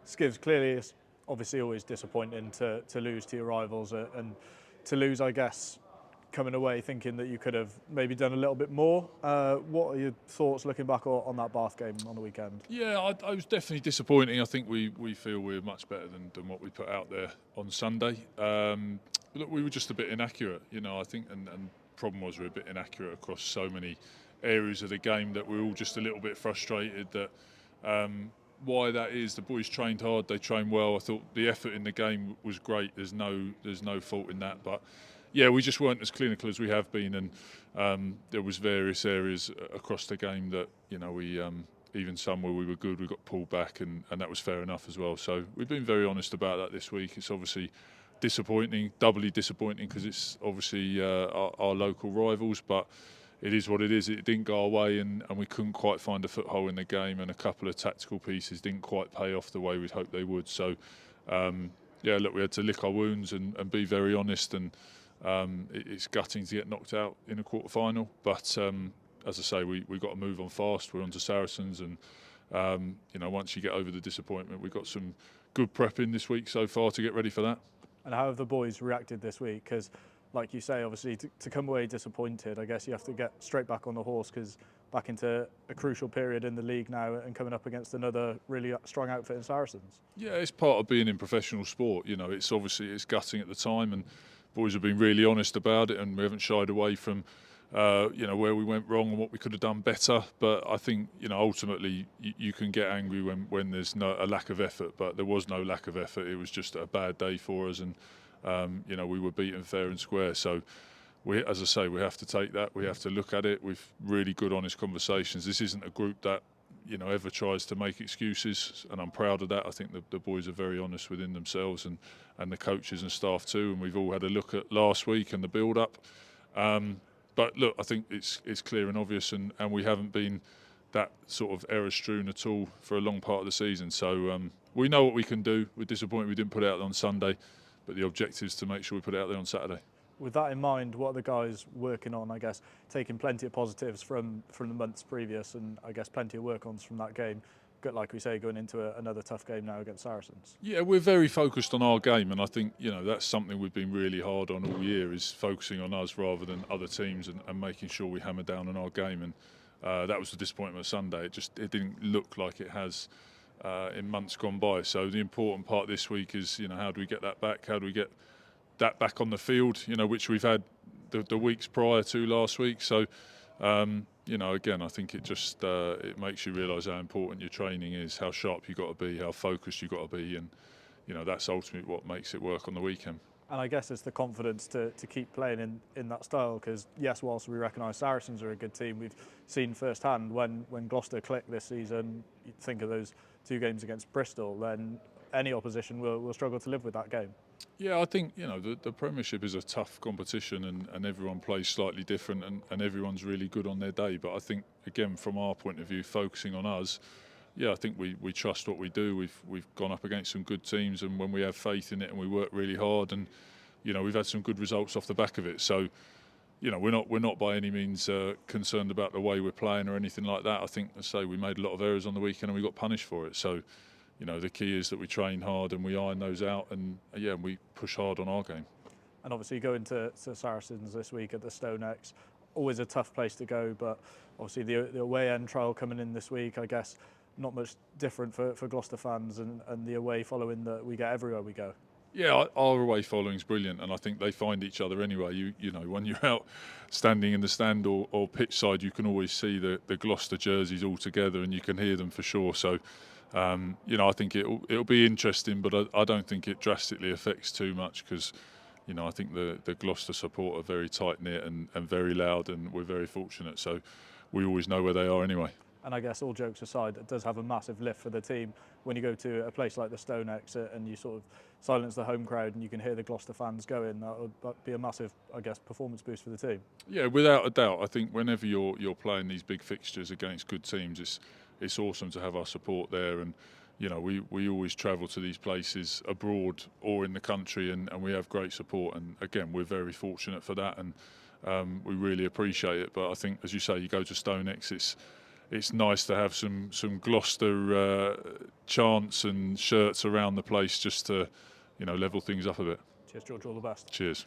Skivs, clearly it's obviously always disappointing to lose to your rivals and to lose, I guess, coming away thinking that you could have maybe done a little bit more. What are your thoughts looking back on that Bath game on the weekend? Yeah, I was definitely disappointing. I think we feel we're much better than what we put out there on Sunday. Look, we were just a bit inaccurate, I think, and problem was we were a bit inaccurate across so many areas of the game that we're all just a little bit frustrated that why that is. The boys trained hard, they trained well. I thought the effort in the game was great. There's no fault in that, but yeah, we just weren't as clinical as we have been, and there was various areas across the game that we even some where we were good, we got pulled back, and that was fair enough as well. So we've been very honest about that this week. It's obviously disappointing, doubly disappointing, because it's obviously our local rivals, but it is what it is. It didn't go our way, and we couldn't quite find a foothold in the game, and a couple of tactical pieces didn't quite pay off the way we'd hoped they would. So yeah, look, we had to lick our wounds and be very honest, and it's gutting to get knocked out in a quarter final, but as I say, we got to move on fast. We're on to Saracens, and once you get over the disappointment, we've got some good prep in this week so far to get ready for that. And how have the boys reacted this week? Because, like you say, obviously to come away disappointed, I guess you have to get straight back on the horse, because back into a crucial period in the league now and coming up against another really strong outfit in Saracens. Yeah, it's part of being in professional sport. It's obviously it's gutting at the time, and boys have been really honest about it, and we haven't shied away from where we went wrong and what we could have done better. But I think ultimately you can get angry when there's a lack of effort, but there was no lack of effort. It was just a bad day for us, and we were beaten fair and square. So as I say, we have to take that. We have to look at it with really good, honest conversations. This isn't a group that ever tries to make excuses, and I'm proud of that. I think the boys are very honest within themselves, and the coaches and staff too. And we've all had a look at last week and the build-up. But look, I think it's clear and obvious, and we haven't been that sort of error-strewn at all for a long part of the season. So we know what we can do. We're disappointed we didn't put it out on Sunday, but the objective is to make sure we put it out there on Saturday. With that in mind, what are the guys working on? I guess taking plenty of positives from the months previous, and I guess plenty of work-ons from that game. Like we say, going into another tough game now against Saracens. Yeah, we're very focused on our game, and I think that's something we've been really hard on all year, is focusing on us rather than other teams, and making sure we hammer down on our game. And that was the disappointment of Sunday. It didn't look like it has in months gone by. So the important part this week is how do we get that back? How do we get that back on the field? Which we've had the weeks prior to last week. So. Again, I think it just it makes you realise how important your training is, how sharp you got to be, how focused you got to be, and that's ultimately what makes it work on the weekend. And I guess it's the confidence to keep playing in that style, because yes, whilst we recognise Saracens are a good team, we've seen firsthand when Gloucester clicked this season. You think of those two games against Bristol, then any opposition will struggle to live with that game. Yeah, I think the Premiership is a tough competition, and everyone plays slightly different, and everyone's really good on their day. But I think, again, from our point of view, focusing on us, yeah, I think we trust what we do. We've gone up against some good teams, and when we have faith in it and we work really hard, and we've had some good results off the back of it. So we're not by any means concerned about the way we're playing or anything like that. I think, as I say, we made a lot of errors on the weekend and we got punished for it. So. The key is that we train hard and we iron those out, and we push hard on our game. And obviously going to Saracens this week at the StoneX, always a tough place to go, but obviously the away end trial coming in this week, I guess not much different for Gloucester fans, and the away following that we get everywhere we go. Yeah, our away following is brilliant, and I think they find each other anyway. When you're out standing in the stand or pitch side, you can always see the Gloucester jerseys all together, and you can hear them for sure. So. I think it'll be interesting, but I don't think it drastically affects too much, because I think the Gloucester support are very tight knit and very loud, and we're very fortunate. So we always know where they are anyway. And I guess, all jokes aside, it does have a massive lift for the team when you go to a place like the StoneX and you sort of silence the home crowd and you can hear the Gloucester fans going. That would be a massive, I guess, performance boost for the team. Yeah, without a doubt. I think whenever you're playing these big fixtures against good teams, it's awesome to have our support there, and we always travel to these places abroad or in the country, and we have great support, and again we're very fortunate for that, and we really appreciate it. But I think, as you say, you go to StoneX, it's nice to have some Gloucester chants and shirts around the place just to level things up a bit. Cheers, George. All the best. Cheers.